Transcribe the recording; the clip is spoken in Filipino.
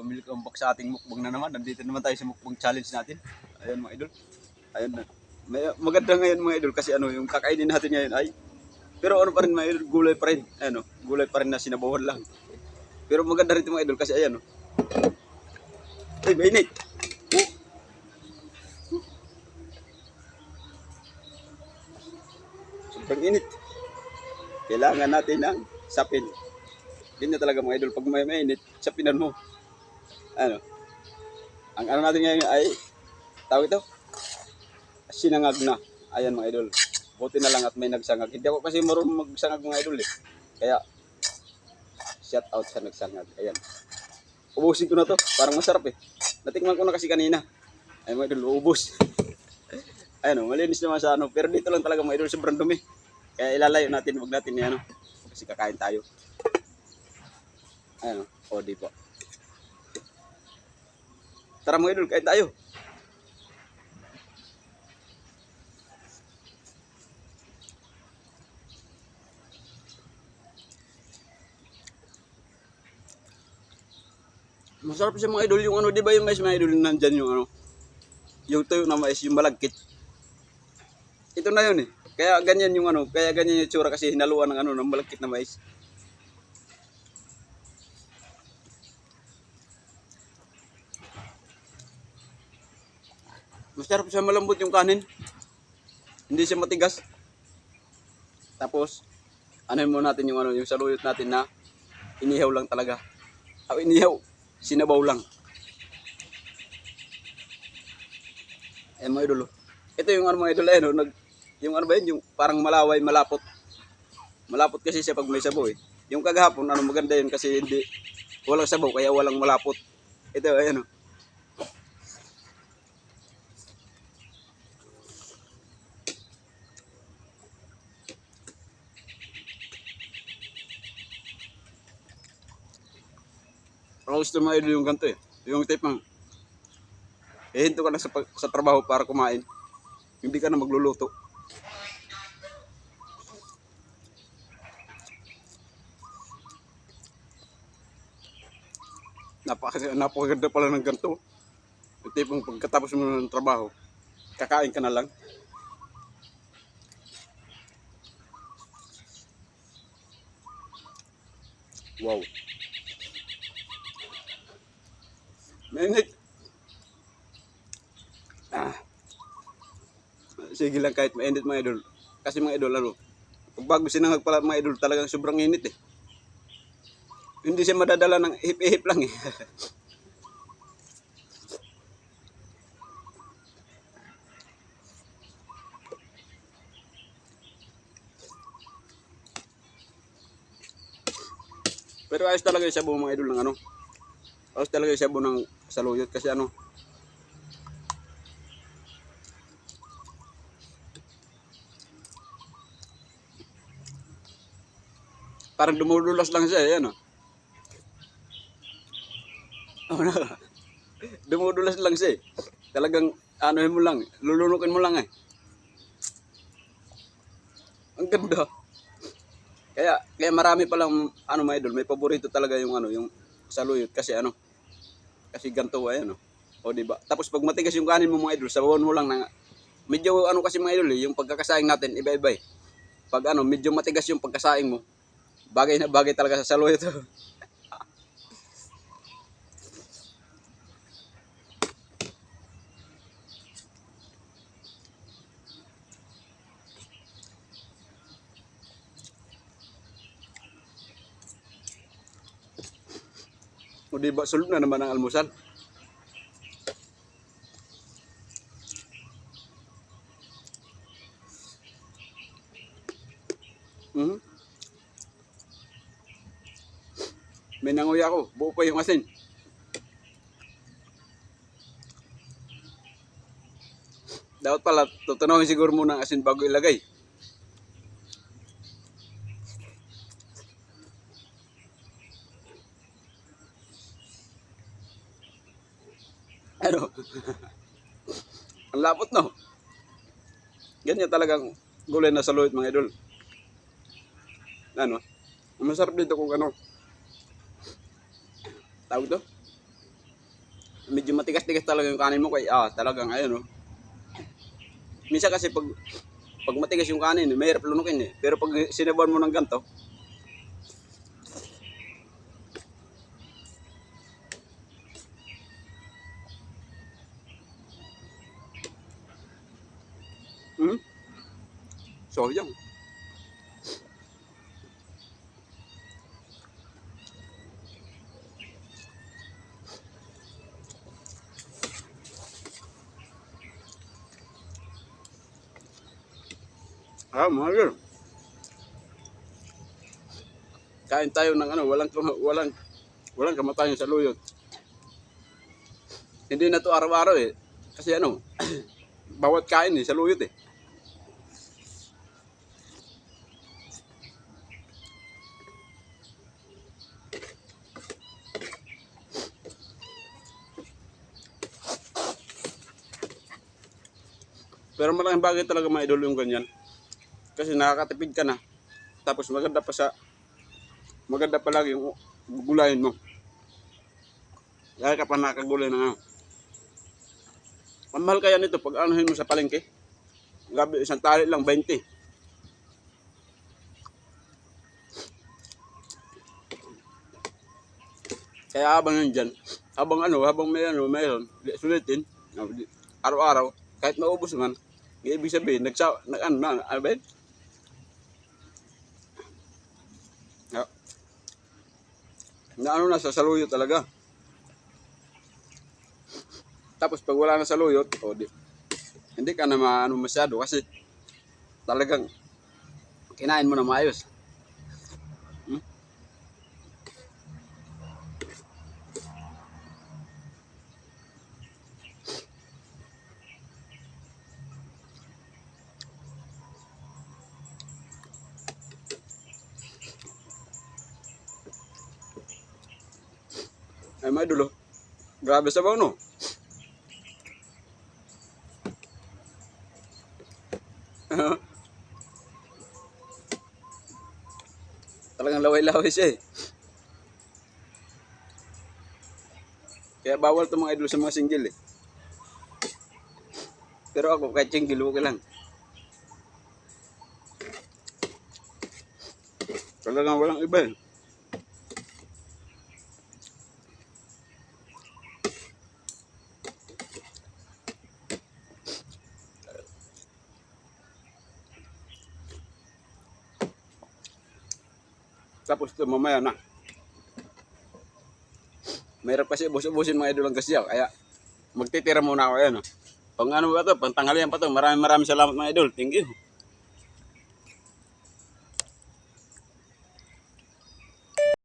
welcome back sa ating mukbang na naman. Nandito naman tayo sa mukbang challenge natin. Ayan mga idol. Ayan na. Maganda ngayon mga idol kasi yung kakainin natin ngayon ay pero ano pa rin mga idol, gulay pa rin. Ayan gulay pa rin na sinabawan lang. Pero maganda rin ito mga idol kasi ayan Ay, mainit. Sobrang init. Kailangan natin ng sapin. Ganyan talaga mga idol. Pag may mainit, sapinan mo. Ang ano natin ngayon ay tawag ito sinangag na. Ayan mga idol, buti na lang at may nagsangag. Hindi ako kasi marunong magsangag mga idol kaya shout out sa nagsangag. Ayan, ubusin ko na to, parang masarap natikman ko na kasi kanina. Ayan mga idol, ubos. Ayan malinis naman sa pero dito lang talaga mga idol, sobrang dumi. Kaya ilalayo natin, wag natin kasi kakain tayo. Ayan di po. Tara mga idol, kain tayo. Masarap siya mga idol, yung di ba yung mais mga idol, nandyan yung yung tuyo na mais, yung malagkit. Ito na yun Kaya ganyan yung kaya ganyan yung tsura kasi hinaluan ng ng malagkit na mais. Masarap siya, malambot yung kanin. Hindi siya matigas. Tapos mo natin yung yung saluyot natin na inihaw lang talaga. Inihaw, sinabaw lang. Mga idol. Ito yung mga idol yung ba yun, yung parang malaway, malapot. Malapot kasi siya pag may sabaw Yung kagahapon maganda yun kasi hindi walang sabaw kaya walang malapot. Ito ayan Ang gusto mga idol yung ganito yung type ng hinto ka na sa trabaho para kumain. Hindi ka na magluluto. Napakaganda pala ng ganito. Yung tipong pagkatapos mo ng trabaho, kakain ka na lang. Wow. Mainit. Sige lang kahit mainit mga idol. Kasi mga idol pag bago sinangag pala mga idol, talagang sobrang init Hindi siya madadala ng ihip-ihip lang Pero ayos talaga yung sabaw mga idol ng ayos talaga yung sabaw ng saluyot kasi parang dumudulas lang siya dumudulas lang siya talagang mo lang, lulunukin mo lang ang ganda. Kaya marami pa lang mga idol, may paborito talaga yung yung saluyot kasi kasi ganto di ba? Tapos pag matigas yung kanin mo mga idol, sabawan mo lang na medyo kasi mga idol yung pagkakasaing natin iba-iba Pag medyo matigas yung pagkasaing mo, bagay na bagay talaga sa saluyot O di ba, sulog na naman ang almusal. May nanguya ako, buo pa yung asin. Dapat pala, tutunawin siguro muna ang asin bago ilagay. Ang lapot Ganyan talagang gulay na saluyot mga idol. Masarap dito kung tawag to? medyo matigas-tigas talaga yung kanin mo kaya talagang ayun oh. Minsan kasi pag matigas yung kanin, mahirap lunukin eh. Pero pag sinabawan mo ng ganito, hmm? So yun. Mga yun. Kain tayo ng ano, walang kamatayan sa luyot. Hindi na to araw-araw eh. Kasi ano, bawat kain eh, sa luyot eh. Pero malaking bagay talaga mga idol yung ganyan. Kasi nakakatipid ka na. Tapos maganda pa lagi yung gugulayin mo. Kaya ka pa nakagulay na nga. Ang mahal kaya nito pag anuhin mo sa palengke. Gabi, isang tali lang, 20. Kaya habang nandyan, habang mayroon, sulitin, araw-araw, kahit maubos man, ibig sabihin, ano ba yun? Na ano na sa saluyot talaga. Tapos pag wala na saluyot, hindi ka na maano masyado kasi talagang kinain mo na maayos. Hmm? Ay mga idol, oh. Grabe sabaw no. Talagang laway-laway siya eh. Kaya bawal to mga idol sa mga single eh. Pero ako kahit single, okay lang. Talagang walang iba eh. Tapos ito mamaya na. Mayroon kasi ubus-ubusin mga idol ang gasyaw. Kaya magtitira muna ako yan. Pang ano ba ito? Pang tanghalian pa ito. Maraming salamat mga idol. Thank you.